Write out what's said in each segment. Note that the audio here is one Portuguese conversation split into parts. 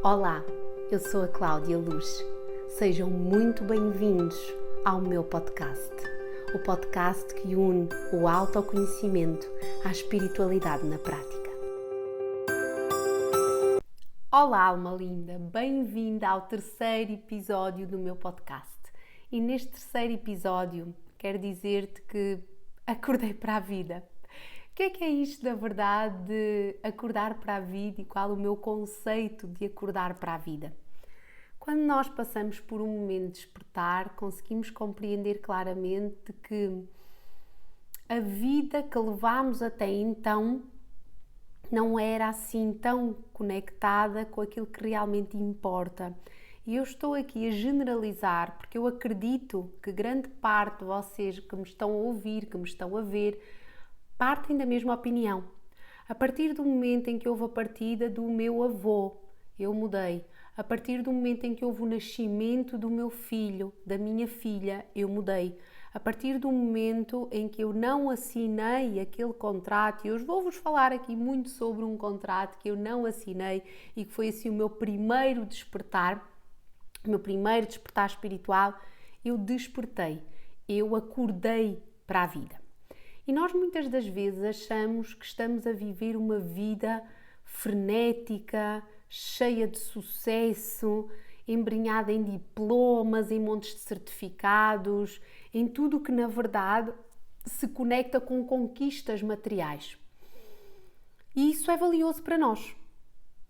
Olá, eu sou a Cláudia Luz. Sejam muito bem-vindos ao meu podcast. O podcast que une o autoconhecimento à espiritualidade na prática. Olá, alma linda! Bem-vinda ao terceiro episódio do meu podcast. E neste terceiro episódio quero dizer-te que acordei para a vida. O que é isto, na verdade, de acordar para a vida e qual o meu conceito de acordar para a vida? Quando nós passamos por um momento de despertar, conseguimos compreender claramente que a vida que levámos até então não era assim tão conectada com aquilo que realmente importa. E eu estou aqui a generalizar porque eu acredito que grande parte de vocês que me estão a ouvir, que me estão a ver, partem da mesma opinião. A partir do momento em que houve a partida do meu avô, eu mudei. A partir do momento em que houve o nascimento do meu filho, da minha filha, eu mudei. A partir do momento em que eu não assinei aquele contrato, e hoje vou-vos falar aqui muito sobre um contrato que eu não assinei e que foi assim o meu primeiro despertar espiritual, eu despertei, eu acordei para a vida. E nós muitas das vezes achamos que estamos a viver uma vida frenética, cheia de sucesso, embrenhada em diplomas, em montes de certificados, em tudo que na verdade se conecta com conquistas materiais. E isso é valioso para nós.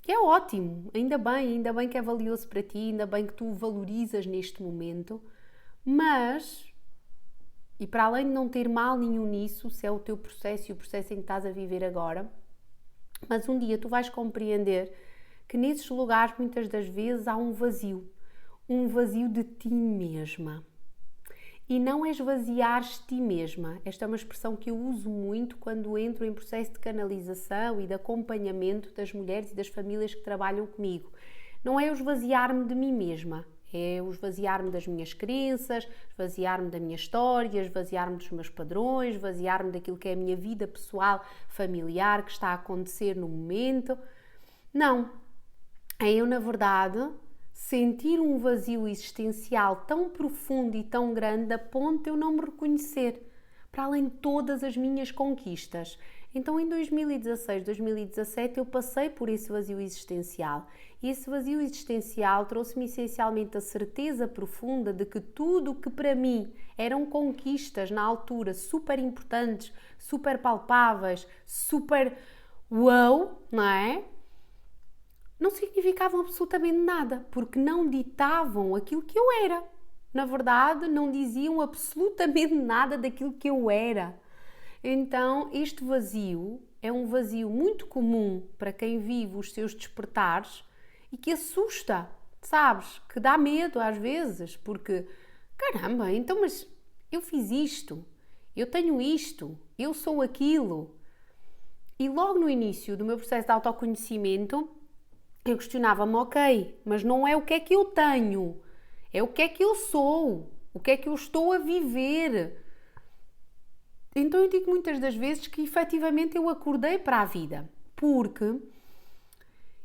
É ótimo, ainda bem que é valioso para ti, ainda bem que tu o valorizas neste momento, mas... E para além de não ter mal nenhum nisso, se é o teu processo e o processo em que estás a viver agora, mas um dia tu vais compreender que nesses lugares muitas das vezes há um vazio de ti mesma. E não esvaziares ti mesma. Esta é uma expressão que eu uso muito quando entro em processo de canalização e de acompanhamento das mulheres e das famílias que trabalham comigo. Não é o esvaziar-me de mim mesma. É o esvaziar-me das minhas crenças, esvaziar-me da minha história, esvaziar-me dos meus padrões, esvaziar-me daquilo que é a minha vida pessoal, familiar, que está a acontecer no momento. Não. É eu, na verdade, sentir um vazio existencial tão profundo e tão grande a ponto de eu não me reconhecer, para além de todas as minhas conquistas. Então, em 2016, 2017, eu passei por esse vazio existencial. E esse vazio existencial trouxe-me essencialmente a certeza profunda de que tudo o que para mim eram conquistas na altura super importantes, super palpáveis, super uau, não é? Não significavam absolutamente nada, porque não ditavam aquilo que eu era. Na verdade, não diziam absolutamente nada daquilo que eu era. Então, este vazio é um vazio muito comum para quem vive os seus despertares e que assusta, sabes? Que dá medo às vezes, porque, caramba, então, mas eu fiz isto, eu tenho isto, eu sou aquilo. E logo no início do meu processo de autoconhecimento, eu questionava-me, ok, mas não é o que é que eu tenho, é o que é que eu sou, o que é que eu estou a viver. Então eu digo muitas das vezes que efetivamente eu acordei para a vida, porque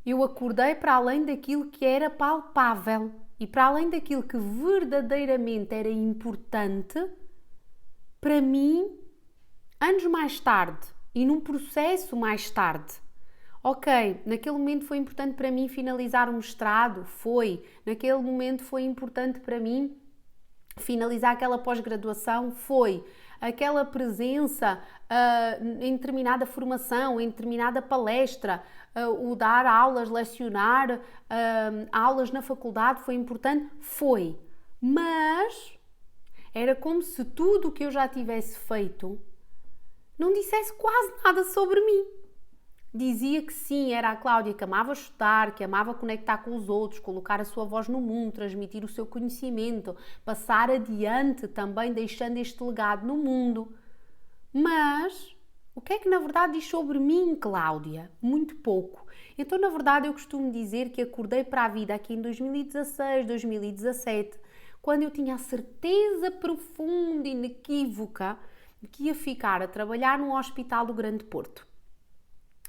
eu acordei para além daquilo que era palpável e para além daquilo que verdadeiramente era importante para mim anos mais tarde e num processo mais tarde. Ok, naquele momento foi importante para mim finalizar o mestrado? Foi. Naquele momento foi importante para mim finalizar aquela pós-graduação? Foi. Aquela presença em determinada formação, em determinada palestra, o dar aulas, lecionar, aulas na faculdade foi importante? Foi. Mas era como se tudo o que eu já tivesse feito não dissesse quase nada sobre mim. Dizia que sim, era a Cláudia que amava estudar, que amava conectar com os outros, colocar a sua voz no mundo, transmitir o seu conhecimento, passar adiante também deixando este legado no mundo. Mas o que é que na verdade diz sobre mim, Cláudia? Muito pouco. Então, na verdade, eu costumo dizer que acordei para a vida aqui em 2016, 2017, quando eu tinha a certeza profunda e inequívoca de que ia ficar a trabalhar num hospital do Grande Porto.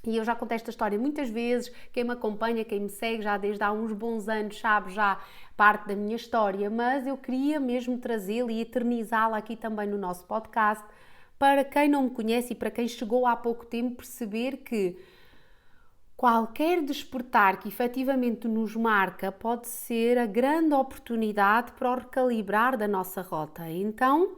E eu já contei esta história muitas vezes, quem me acompanha, quem me segue já desde há uns bons anos sabe já parte da minha história, mas eu queria mesmo trazê-la e eternizá-la aqui também no nosso podcast, para quem não me conhece e para quem chegou há pouco tempo perceber que qualquer despertar que efetivamente nos marca pode ser a grande oportunidade para o recalibrar da nossa rota. Então,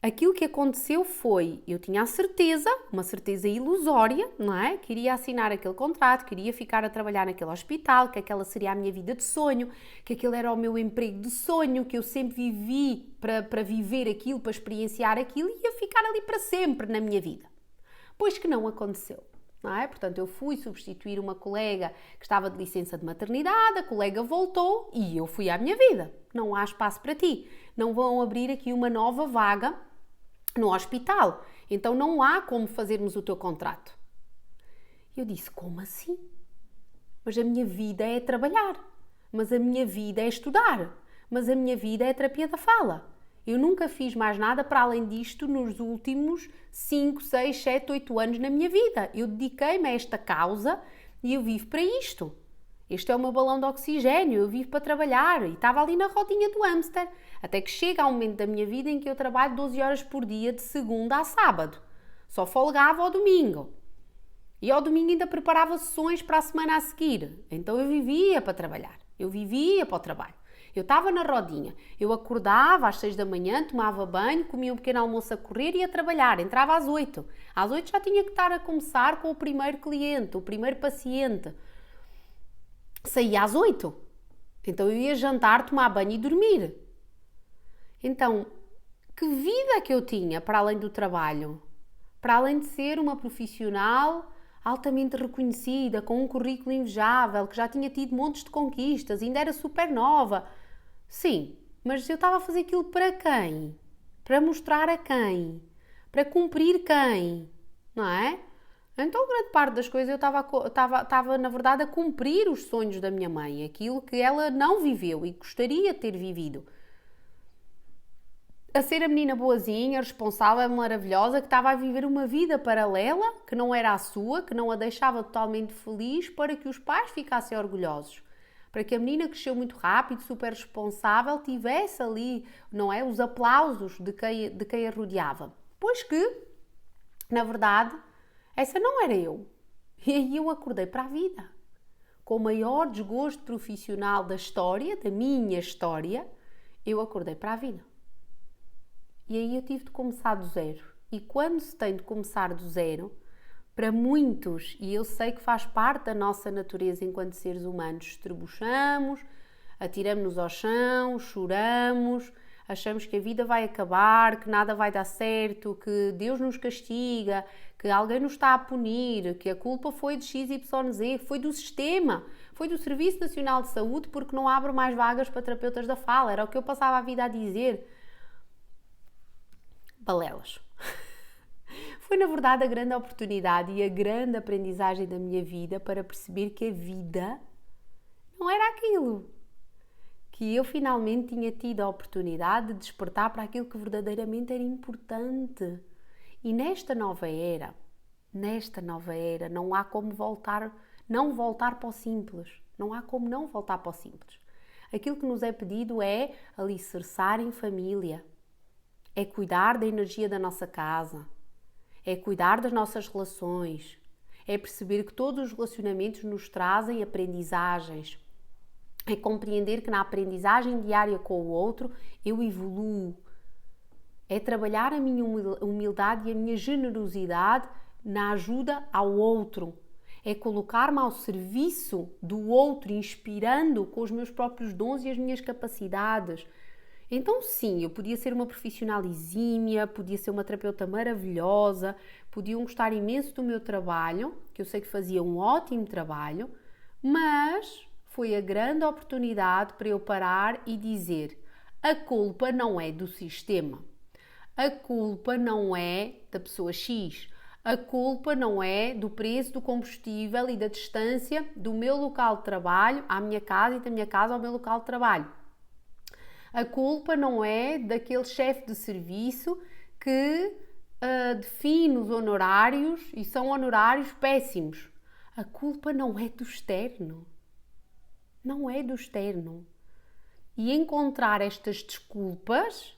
aquilo que aconteceu foi, eu tinha a certeza, uma certeza ilusória, não é? Que iria assinar aquele contrato, que iria ficar a trabalhar naquele hospital, que aquela seria a minha vida de sonho, que aquele era o meu emprego de sonho, que eu sempre vivi para viver aquilo, para experienciar aquilo e ia ficar ali para sempre na minha vida. Pois que não aconteceu. Não é? Portanto, eu fui substituir uma colega que estava de licença de maternidade, a colega voltou e eu fui à minha vida. Não há espaço para ti. Não vão abrir aqui uma nova vaga no hospital. Então não há como fazermos o teu contrato. Eu disse, como assim? Mas a minha vida é trabalhar. Mas a minha vida é estudar. Mas a minha vida é terapia da fala. Eu nunca fiz mais nada para além disto nos últimos 5, 6, 7, 8 anos na minha vida. Eu dediquei-me a esta causa e eu vivo para isto. Este é o meu balão de oxigênio, eu vivo para trabalhar e estava ali na rodinha do hamster. Até que chega um momento da minha vida em que eu trabalho 12 horas por dia de segunda a sábado. Só folgava ao domingo. E ao domingo ainda preparava sessões para a semana a seguir. Então eu vivia para trabalhar, eu vivia para o trabalho. Eu estava na rodinha, eu acordava às 6 da manhã, tomava banho, comia um pequeno almoço a correr e ia trabalhar. Entrava às 8. Às 8 já tinha que estar a começar com o primeiro cliente, o primeiro paciente. Saía às 8. Então eu ia jantar, tomar banho e dormir. Então, que vida que eu tinha para além do trabalho? Para além de ser uma profissional altamente reconhecida, com um currículo invejável, que já tinha tido montes de conquistas, ainda era super nova. Sim, mas eu estava a fazer aquilo para quem? Para mostrar a quem? Para cumprir quem? Não é? Então, grande parte das coisas eu estava, na verdade, a cumprir os sonhos da minha mãe, aquilo que ela não viveu e gostaria de ter vivido. A ser a menina boazinha, responsável, maravilhosa, que estava a viver uma vida paralela, que não era a sua, que não a deixava totalmente feliz, para que os pais ficassem orgulhosos. Para que a menina que cresceu muito rápido, super responsável, tivesse ali, não é, os aplausos de quem a rodeava. Pois que, na verdade, essa não era eu. E aí eu acordei para a vida. Com o maior desgosto profissional da história, da minha história, eu acordei para a vida. E aí eu tive de começar do zero. E quando se tem de começar do zero, para muitos, e eu sei que faz parte da nossa natureza enquanto seres humanos, estrebuchamos, atiramos-nos ao chão, choramos, achamos que a vida vai acabar, que nada vai dar certo, que Deus nos castiga, que alguém nos está a punir, que a culpa foi de XYZ, foi do sistema, foi do Serviço Nacional de Saúde porque não abre mais vagas para terapeutas da fala. Era o que eu passava a vida a dizer. Balelas. Foi, na verdade, a grande oportunidade e a grande aprendizagem da minha vida para perceber que a vida não era aquilo. Que eu finalmente tinha tido a oportunidade de despertar para aquilo que verdadeiramente era importante. E nesta nova era, não há como não voltar para o simples. Não há como não voltar para o simples. Aquilo que nos é pedido é alicerçar em família. É cuidar da energia da nossa casa, é cuidar das nossas relações, é perceber que todos os relacionamentos nos trazem aprendizagens, é compreender que na aprendizagem diária com o outro eu evoluo, é trabalhar a minha humildade e a minha generosidade na ajuda ao outro, é colocar-me ao serviço do outro, inspirando com os meus próprios dons e as minhas capacidades. Então sim, eu podia ser uma profissional exímia, podia ser uma terapeuta maravilhosa, podiam gostar imenso do meu trabalho, que eu sei que fazia um ótimo trabalho, mas foi a grande oportunidade para eu parar e dizer: a culpa não é do sistema, a culpa não é da pessoa X, a culpa não é do preço do combustível e da distância do meu local de trabalho à minha casa e da minha casa ao meu local de trabalho. A culpa não é daquele chefe de serviço que define os honorários e são honorários péssimos. A culpa não é do externo. Não é do externo. E encontrar estas desculpas,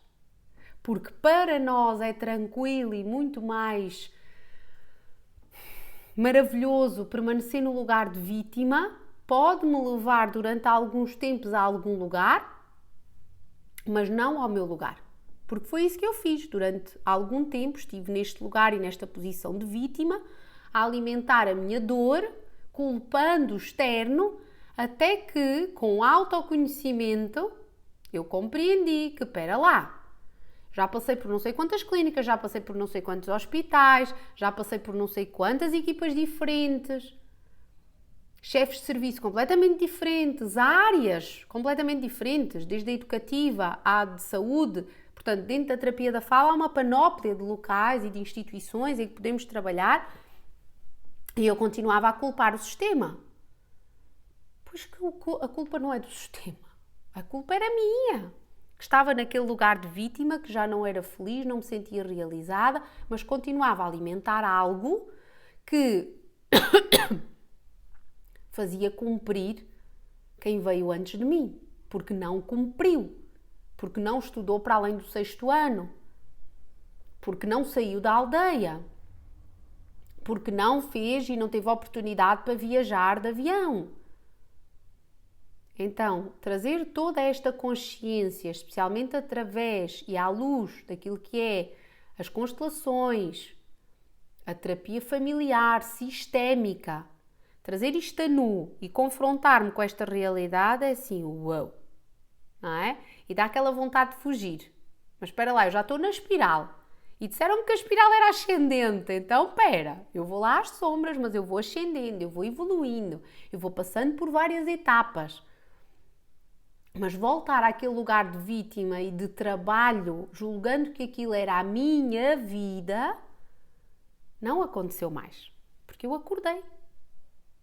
porque para nós é tranquilo e muito mais maravilhoso permanecer no lugar de vítima, pode-me levar durante alguns tempos a algum lugar, mas não ao meu lugar. Porque foi isso que eu fiz. Durante algum tempo estive neste lugar e nesta posição de vítima, a alimentar a minha dor, culpando o externo, até que, com autoconhecimento, eu compreendi que, espera lá, já passei por não sei quantas clínicas, já passei por não sei quantos hospitais, já passei por não sei quantas equipas diferentes, chefes de serviço completamente diferentes, áreas completamente diferentes, desde a educativa à de saúde. Portanto, dentro da terapia da fala há uma panóplia de locais e de instituições em que podemos trabalhar, e eu continuava a culpar o sistema. Pois que a culpa não é do sistema, a culpa era minha. Que estava naquele lugar de vítima, que já não era feliz, não me sentia realizada, mas continuava a alimentar algo que fazia cumprir quem veio antes de mim, porque não cumpriu, porque não estudou para além do 6º ano, porque não saiu da aldeia, porque não fez e não teve oportunidade para viajar de avião. Então, trazer toda esta consciência, especialmente através e à luz daquilo que é as constelações, a terapia familiar, sistémica, trazer isto a nu e confrontar-me com esta realidade é assim, uau, não é? E dá aquela vontade de fugir. Mas espera lá, eu já estou na espiral. E disseram-me que a espiral era ascendente, então espera, eu vou lá às sombras, mas eu vou ascendendo, eu vou evoluindo, eu vou passando por várias etapas. Mas voltar àquele lugar de vítima e de trabalho, julgando que aquilo era a minha vida, não aconteceu mais. Porque eu acordei,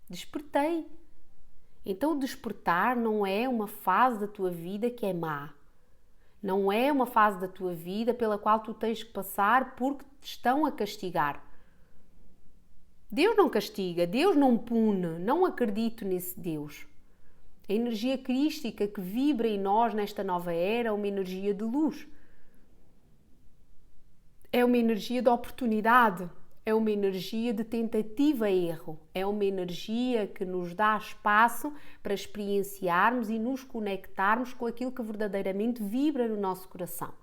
despertei. Então o despertar não é uma fase da tua vida que é má. Não é uma fase da tua vida pela qual tu tens que passar porque te estão a castigar. Deus não castiga, Deus não pune, não acredito nesse Deus. A energia crística que vibra em nós nesta nova era é uma energia de luz. É uma energia de oportunidade. É uma energia de tentativa e erro. É uma energia que nos dá espaço para experienciarmos e nos conectarmos com aquilo que verdadeiramente vibra no nosso coração.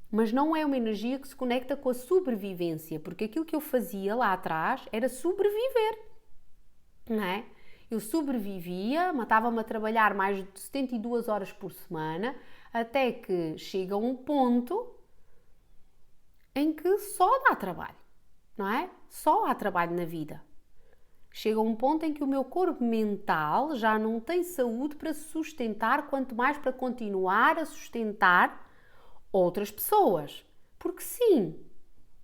Mas não é uma energia que se conecta com a sobrevivência, porque aquilo que eu fazia lá atrás era sobreviver, não é? Eu sobrevivia, matava-me a trabalhar mais de 72 horas por semana, até que chega um ponto em que só dá trabalho, não é? Só há trabalho na vida. Chega um ponto em que o meu corpo mental já não tem saúde para se sustentar, quanto mais para continuar a sustentar outras pessoas. Porque sim,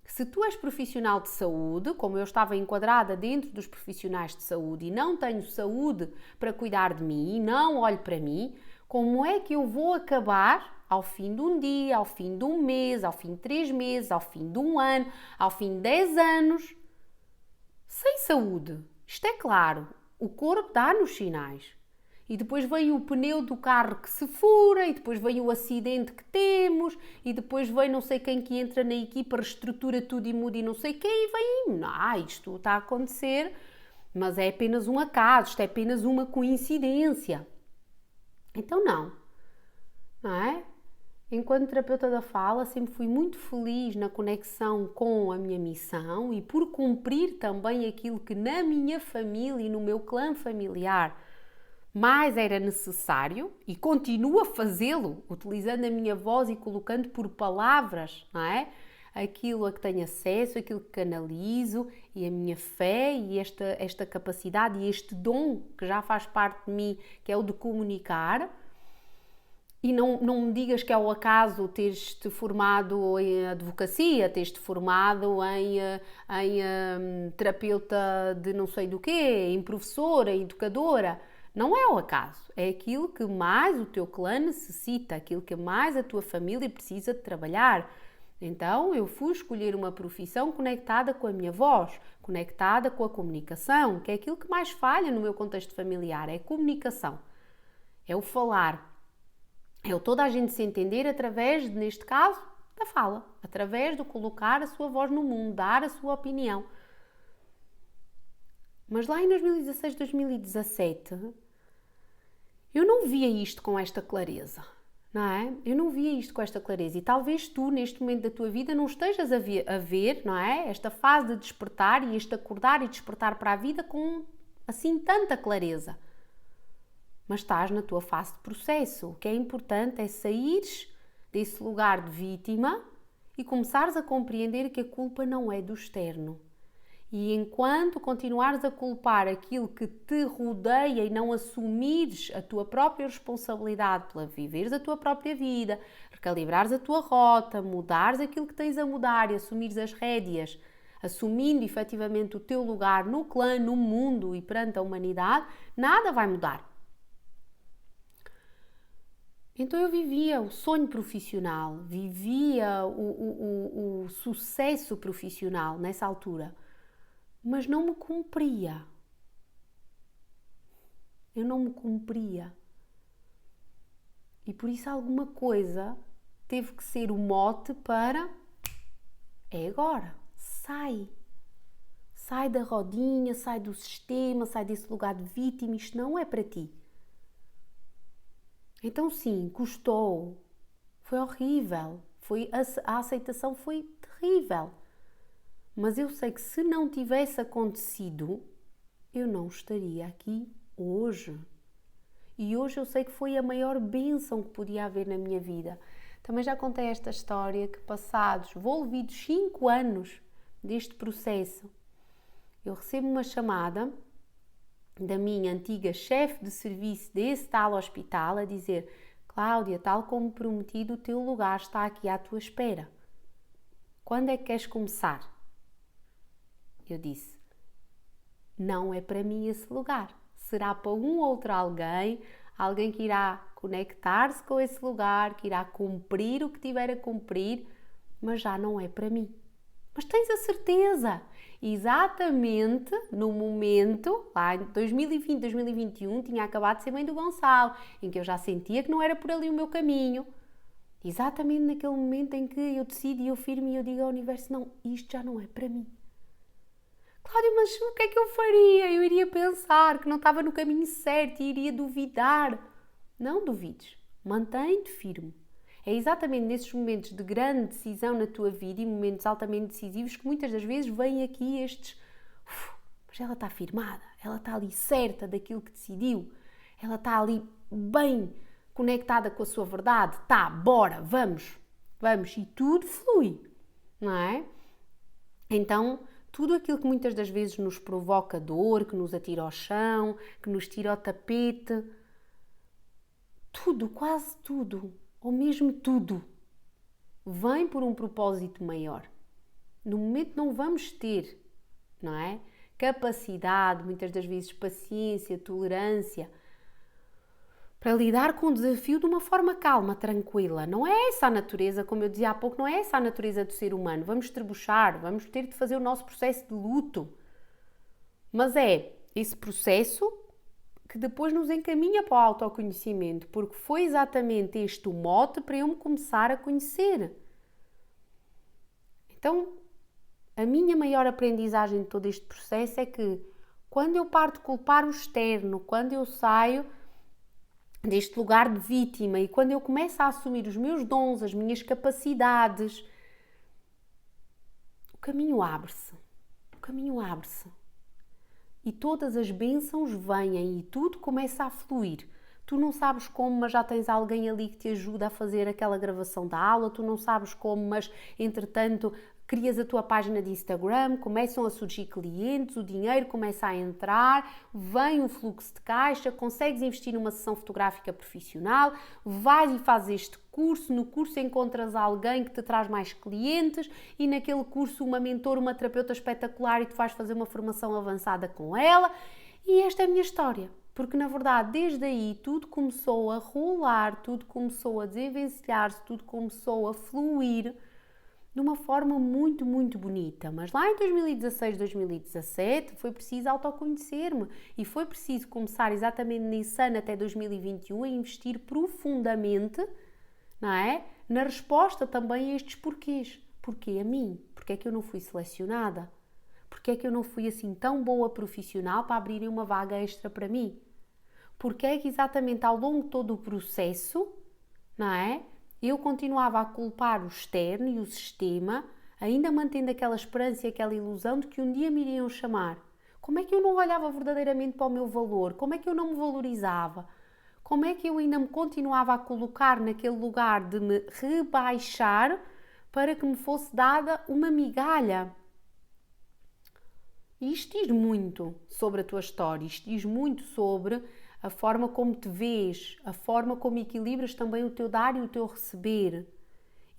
se tu és profissional de saúde, como eu estava enquadrada dentro dos profissionais de saúde e não tenho saúde para cuidar de mim e não olho para mim, como é que eu vou acabar ao fim de um dia, ao fim de um mês, ao fim de 3 meses, ao fim de um ano, ao fim de 10 anos, sem saúde? Isto é claro, o corpo dá-nos sinais. E depois vem o pneu do carro que se fura, e depois vem o acidente que temos, e depois vem não sei quem que entra na equipa, reestrutura tudo e muda e não sei quem, e vem, isto está a acontecer, mas é apenas um acaso, isto é apenas uma coincidência. Então não é? Enquanto terapeuta da fala, sempre fui muito feliz na conexão com a minha missão e por cumprir também aquilo que na minha família e no meu clã familiar mais era necessário e continuo a fazê-lo, utilizando a minha voz e colocando por palavras, não é? Aquilo a que tenho acesso, aquilo que canalizo e a minha fé e esta capacidade e este dom que já faz parte de mim, que é o de comunicar. E não me digas que é o acaso teres-te formado em advocacia, teres-te formado em terapeuta de não sei do quê, em professora, em educadora. Não é o acaso, é aquilo que mais o teu clã necessita, aquilo que mais a tua família precisa de trabalhar. Então eu fui escolher uma profissão conectada com a minha voz, conectada com a comunicação, que é aquilo que mais falha no meu contexto familiar, é a comunicação, é o falar, é o toda a gente se entender através, neste caso, da fala, através de colocar a sua voz no mundo, dar a sua opinião. Mas lá em 2016, 2017, eu não via isto com esta clareza. Não é? Eu não via isto com esta clareza e talvez tu, neste momento da tua vida, não estejas a ver, não é? Esta fase de despertar e este acordar e despertar para a vida com, assim, tanta clareza. Mas estás na tua fase de processo. O que é importante é saíres desse lugar de vítima e começares a compreender que a culpa não é do externo. E enquanto continuares a culpar aquilo que te rodeia e não assumires a tua própria responsabilidade pela viveres a tua própria vida, recalibrares a tua rota, mudares aquilo que tens a mudar e assumires as rédeas, assumindo efetivamente o teu lugar no clã, no mundo e perante a humanidade, nada vai mudar. Então eu vivia o sonho profissional, vivia o sucesso profissional nessa altura. Mas não me cumpria. Eu não me cumpria. E por isso alguma coisa teve que ser o mote para é agora, sai. Sai da rodinha, sai do sistema, sai desse lugar de vítima, isto não é para ti. Então sim, custou. Foi horrível. A aceitação foi terrível. Mas eu sei que se não tivesse acontecido, eu não estaria aqui hoje. E hoje eu sei que foi a maior bênção que podia haver na minha vida. Também já contei esta história que passados, envolvidos 5 anos deste processo, eu recebo uma chamada da minha antiga chefe de serviço desse tal hospital a dizer: Cláudia, tal como prometido, o teu lugar está aqui à tua espera. Quando é que queres começar? Eu disse, não é para mim esse lugar. Será para um outro alguém que irá conectar-se com esse lugar, que irá cumprir o que tiver a cumprir, mas já não é para mim. Mas tens a certeza? Exatamente no momento, lá em 2020, 2021, tinha acabado de ser mãe do Gonçalo, em que eu já sentia que não era por ali o meu caminho. Exatamente naquele momento em que eu decido e eu firmo e eu digo ao universo, não, isto já não é para mim. Cláudia, mas o que é que eu faria? Eu iria pensar que não estava no caminho certo e iria duvidar. Não duvides, mantém-te firme. É exatamente nesses momentos de grande decisão na tua vida e momentos altamente decisivos que muitas das vezes vêm aqui estes... mas ela está firmada, ela está ali certa daquilo que decidiu, ela está ali bem conectada com a sua verdade. Tá, bora, vamos. E tudo flui, não é? Então... tudo aquilo que muitas das vezes nos provoca dor, que nos atira ao chão, que nos tira ao tapete, tudo, quase tudo, ou mesmo tudo, vem por um propósito maior. No momento não vamos ter, não é? Capacidade, muitas das vezes paciência, tolerância, para lidar com o desafio de uma forma calma, tranquila. Não é essa a natureza, como eu dizia há pouco, não é essa a natureza do ser humano. Vamos trebuchar, vamos ter de fazer o nosso processo de luto. Mas é esse processo que depois nos encaminha para o autoconhecimento, porque foi exatamente este o mote para eu me começar a conhecer. Então, a minha maior aprendizagem de todo este processo é que quando eu paro de culpar o externo, quando eu saio deste lugar de vítima e quando eu começo a assumir os meus dons, as minhas capacidades, o caminho abre-se. E todas as bênçãos vêm e tudo começa a fluir. Tu não sabes como, mas já tens alguém ali que te ajuda a fazer aquela gravação da aula, tu não sabes como, mas entretanto crias a tua página de Instagram, começam a surgir clientes, o dinheiro começa a entrar, vem um fluxo de caixa, consegues investir numa sessão fotográfica profissional, vais e fazes este curso, no curso encontras alguém que te traz mais clientes e naquele curso uma mentora, uma terapeuta espetacular e tu vais fazer uma formação avançada com ela. E esta é a minha história, porque na verdade desde aí tudo começou a rolar, tudo começou a desenvencilhar-se, tudo começou a fluir de uma forma muito, muito bonita. Mas lá em 2016, 2017 foi preciso autoconhecer-me e foi preciso começar exatamente nesse ano até 2021 a investir profundamente, não é? Na resposta também a estes porquês. Porquê a mim? Porquê é que eu não fui selecionada? Porquê é que eu não fui assim tão boa profissional para abrirem uma vaga extra para mim? Porquê é que exatamente ao longo de todo o processo, não é? Eu continuava a culpar o externo e o sistema, ainda mantendo aquela esperança e aquela ilusão de que um dia me iriam chamar. Como é que eu não olhava verdadeiramente para o meu valor? Como é que eu não me valorizava? Como é que eu ainda me continuava a colocar naquele lugar de me rebaixar para que me fosse dada uma migalha? E isto diz muito sobre a tua história, isto diz muito sobre a forma como te vês, a forma como equilibras também o teu dar e o teu receber.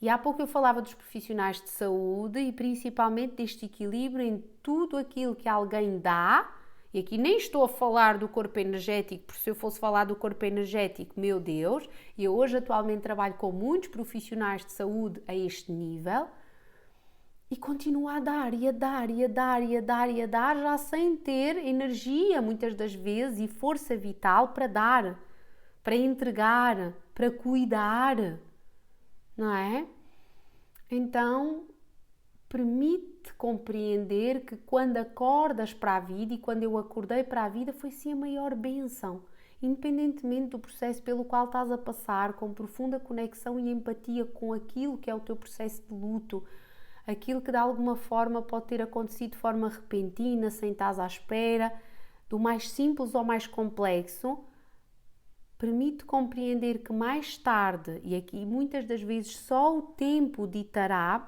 E há pouco eu falava dos profissionais de saúde e principalmente deste equilíbrio em tudo aquilo que alguém dá. E aqui nem estou a falar do corpo energético, porque se eu fosse falar do corpo energético, meu Deus, e eu hoje atualmente trabalho com muitos profissionais de saúde a este nível, e continua a dar, e a dar, e a dar, e a dar, e a dar, já sem ter energia, muitas das vezes, e força vital para dar, para entregar, para cuidar, não é? Então, permite compreender que quando acordas para a vida, e quando eu acordei para a vida, foi sim a maior bênção, independentemente do processo pelo qual estás a passar, com profunda conexão e empatia com aquilo que é o teu processo de luto, aquilo que de alguma forma pode ter acontecido de forma repentina, sem estás à espera, do mais simples ao mais complexo, permite compreender que mais tarde, e aqui muitas das vezes só o tempo ditará,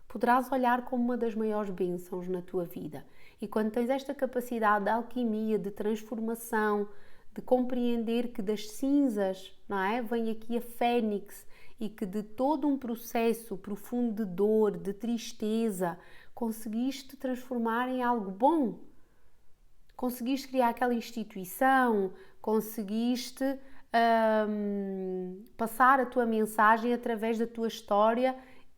poderás olhar como uma das maiores bênçãos na tua vida. E quando tens esta capacidade de alquimia, de transformação, de compreender que das cinzas, não é, vem aqui a fênix, e que de todo um processo profundo de dor, de tristeza, conseguiste transformar em algo bom. Conseguiste criar aquela instituição, conseguiste passar a tua mensagem através da tua história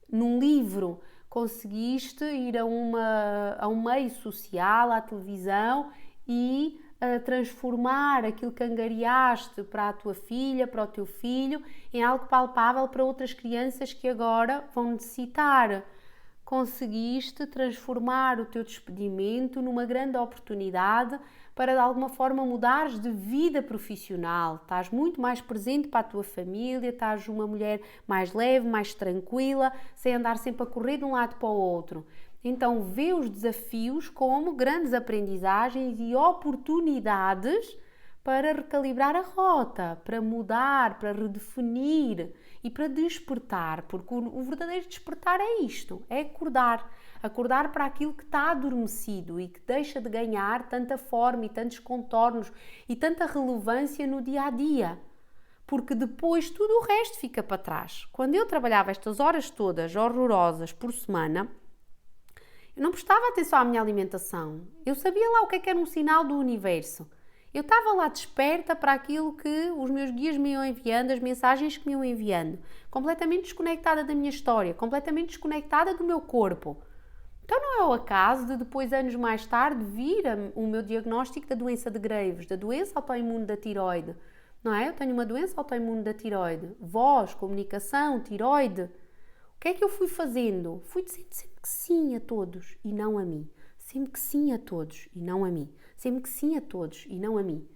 num livro, conseguiste ir a um meio social, à televisão e transformar aquilo que angariaste para a tua filha, para o teu filho, em algo palpável para outras crianças que agora vão necessitar. Conseguiste transformar o teu despedimento numa grande oportunidade para de alguma forma mudares de vida profissional. Estás muito mais presente para a tua família, estás uma mulher mais leve, mais tranquila, sem andar sempre a correr de um lado para o outro. Então vê os desafios como grandes aprendizagens e oportunidades para recalibrar a rota, para mudar, para redefinir e para despertar, porque o verdadeiro despertar é isto, é acordar para aquilo que está adormecido e que deixa de ganhar tanta forma e tantos contornos e tanta relevância no dia a dia, porque depois tudo o resto fica para trás. Quando eu trabalhava estas horas todas horrorosas por semana, eu não prestava atenção à minha alimentação, eu sabia lá o que era um sinal do universo. Eu estava lá desperta para aquilo que os meus guias me iam enviando, as mensagens que me iam enviando, completamente desconectada da minha história, completamente desconectada do meu corpo. Então não é o acaso de depois, anos mais tarde, vir o meu diagnóstico da doença de Graves, da doença autoimune da tiroide. Não é? Eu tenho uma doença autoimune da tiroide. Voz, comunicação, tiroide. O que é que eu fui fazendo? Fui dizendo sempre que sim a todos e não a mim. Sempre que sim a todos e não a mim. Sempre que sim a todos e não a mim.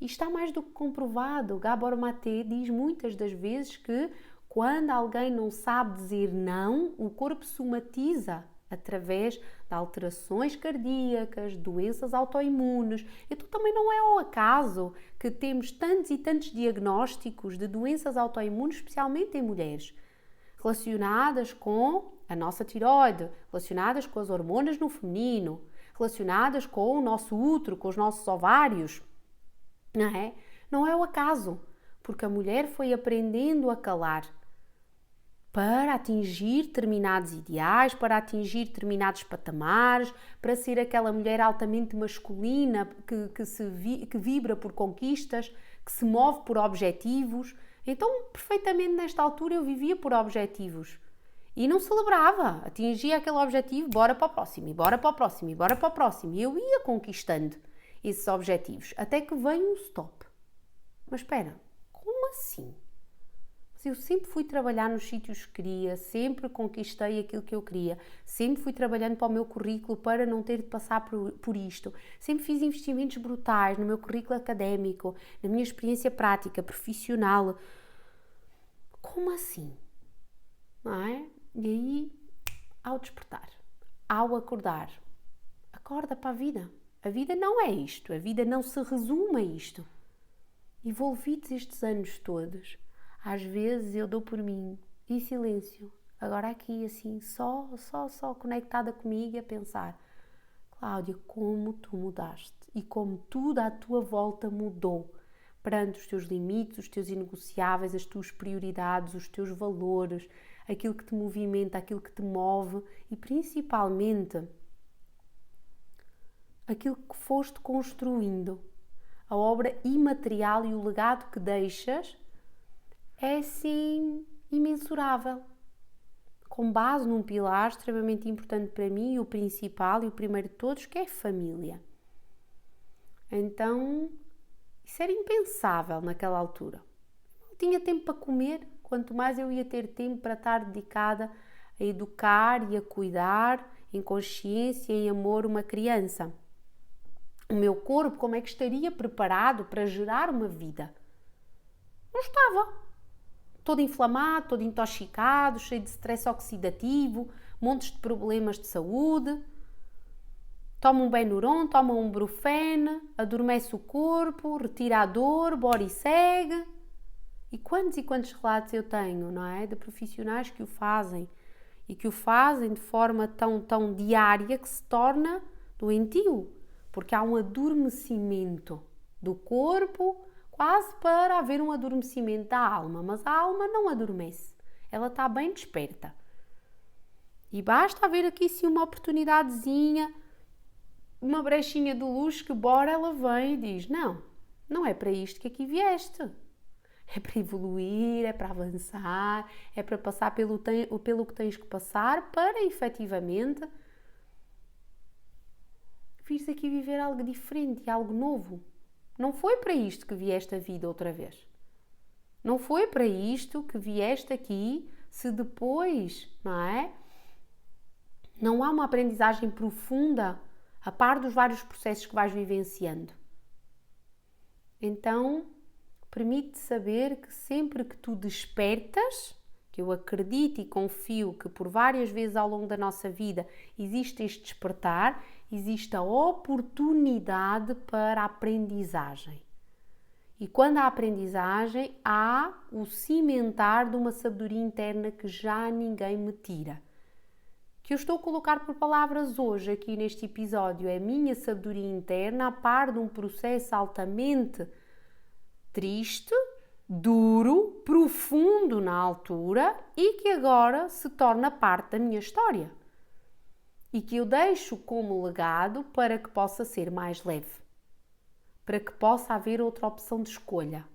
E está mais do que comprovado. O Gabor Maté diz muitas das vezes que quando alguém não sabe dizer não, o corpo somatiza através de alterações cardíacas, doenças autoimunes. Então também não é ao acaso que temos tantos e tantos diagnósticos de doenças autoimunes, especialmente em mulheres, relacionadas com a nossa tiroide, relacionadas com as hormonas no feminino, relacionadas com o nosso útero, com os nossos ovários, não é? Não é o acaso, porque a mulher foi aprendendo a calar para atingir determinados ideais, para atingir determinados patamares, para ser aquela mulher altamente masculina que vibra por conquistas, que se move por objetivos. Então, perfeitamente nesta altura eu vivia por objetivos. E não celebrava, atingia aquele objetivo, bora para o próximo, e bora para o próximo, e bora para o próximo. E eu ia conquistando esses objetivos, até que vem um stop. Mas espera, como assim? Mas eu sempre fui trabalhar nos sítios que queria, sempre conquistei aquilo que eu queria, sempre fui trabalhando para o meu currículo para não ter de passar por isto, sempre fiz investimentos brutais no meu currículo académico, na minha experiência prática, profissional. Como assim? Não é? E aí, ao despertar, ao acordar, acorda para a vida. A vida não é isto, a vida não se resume a isto. Envolvidos estes anos todos, às vezes eu dou por mim, em silêncio, agora aqui assim, só conectada comigo a pensar: Cláudia, como tu mudaste e como tudo à tua volta mudou perante os teus limites, os teus inegociáveis, as tuas prioridades, os teus valores, aquilo que te movimenta, aquilo que te move e principalmente aquilo que foste construindo. A obra imaterial e o legado que deixas é assim imensurável, com base num pilar extremamente importante para mim, e o principal e o primeiro de todos, que é a família. Então, isso era impensável naquela altura. Não tinha tempo para comer, quanto mais eu ia ter tempo para estar dedicada a educar e a cuidar em consciência e em amor uma criança. O meu corpo, como é que estaria preparado para gerar uma vida? Não estava. Todo inflamado, todo intoxicado, cheio de stress oxidativo, montes de problemas de saúde. Toma um Benuron, toma um Brufen, adormece o corpo, retira a dor, bora e segue. E quantos relatos eu tenho, não é? De profissionais que o fazem e que o fazem de forma tão diária que se torna doentio. Porque há um adormecimento do corpo, quase para haver um adormecimento da alma. Mas a alma não adormece, ela está bem desperta. E basta haver aqui sim uma oportunidadezinha, uma brechinha de luz que bora ela vem e diz: não é para isto que aqui vieste. É para evoluir, é para avançar, é para passar pelo que tens que passar para efetivamente vires aqui viver algo diferente, algo novo. Não foi para isto que vieste a vida outra vez. Não foi para isto que vieste aqui, se depois, não é? Não há uma aprendizagem profunda a par dos vários processos que vais vivenciando. Então, permite saber que sempre que tu despertas, que eu acredito e confio que por várias vezes ao longo da nossa vida existe este despertar, existe a oportunidade para a aprendizagem. E quando há aprendizagem, há o cimentar de uma sabedoria interna que já ninguém me tira. Que eu estou a colocar por palavras hoje aqui neste episódio é a minha sabedoria interna a par de um processo altamente triste, duro, profundo na altura e que agora se torna parte da minha história. E que eu deixo como legado para que possa ser mais leve, para que possa haver outra opção de escolha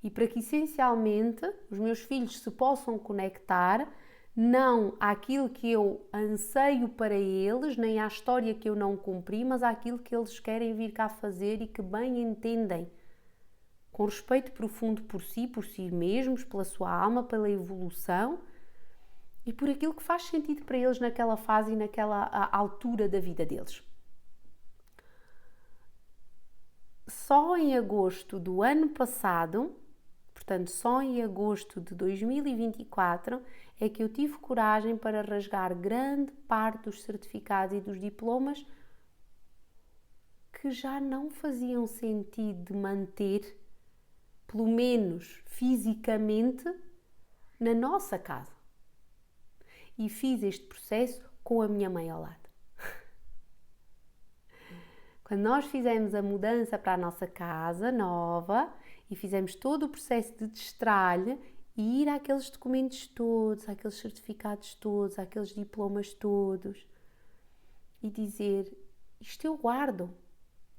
e para que essencialmente os meus filhos se possam conectar não àquilo que eu anseio para eles, nem à história que eu não cumpri, mas àquilo que eles querem vir cá fazer e que bem entendem, com respeito profundo por si mesmos, pela sua alma, pela evolução e por aquilo que faz sentido para eles naquela fase e naquela altura da vida deles. Só em agosto do ano passado, portanto só em agosto de 2024, é que eu tive coragem para rasgar grande parte dos certificados e dos diplomas que já não faziam sentido de manter, pelo menos fisicamente, na nossa casa. E fiz este processo com a minha mãe ao lado. Quando nós fizemos a mudança para a nossa casa nova e fizemos todo o processo de destralhe e ir àqueles documentos todos, àqueles certificados todos, àqueles diplomas todos e dizer: isto eu guardo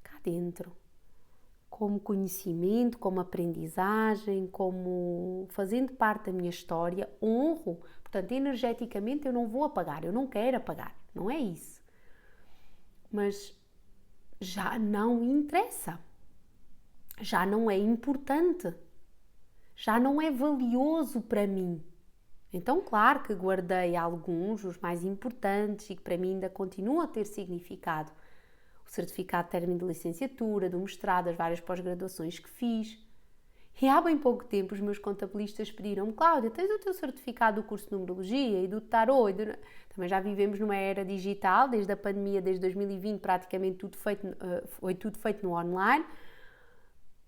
cá dentro. como conhecimento, como aprendizagem, como fazendo parte da minha história, honro. Portanto, energeticamente eu não vou apagar, eu não quero apagar, não é isso. Mas já não interessa, já não é importante, já não é valioso para mim. Então, claro que guardei alguns, os mais importantes e que para mim ainda continuam a ter significado. O certificado de término de licenciatura, do mestrado, as várias pós-graduações que fiz. E há bem pouco tempo os meus contabilistas pediram-me: Cláudia, tens o teu certificado do curso de Numerologia e do Tarot? Também já vivemos numa era digital, desde a pandemia, desde 2020, praticamente foi tudo feito no online.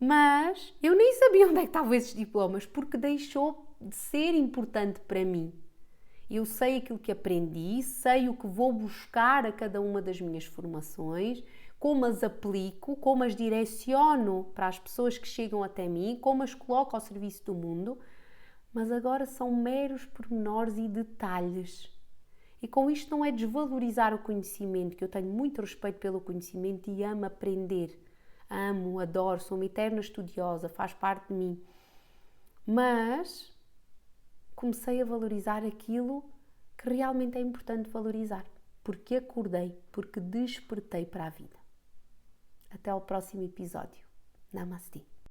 Mas eu nem sabia onde é que estavam esses diplomas, porque deixou de ser importante para mim. Eu sei aquilo que aprendi, sei o que vou buscar a cada uma das minhas formações, como as aplico, como as direciono para as pessoas que chegam até mim, como as coloco ao serviço do mundo, mas agora são meros pormenores e detalhes. E com isto não é desvalorizar o conhecimento, que eu tenho muito respeito pelo conhecimento e amo aprender. Amo, adoro, sou uma eterna estudiosa, faz parte de mim. Mas comecei a valorizar aquilo que realmente é importante valorizar. Porque acordei, porque despertei para a vida. Até ao próximo episódio. Namastê.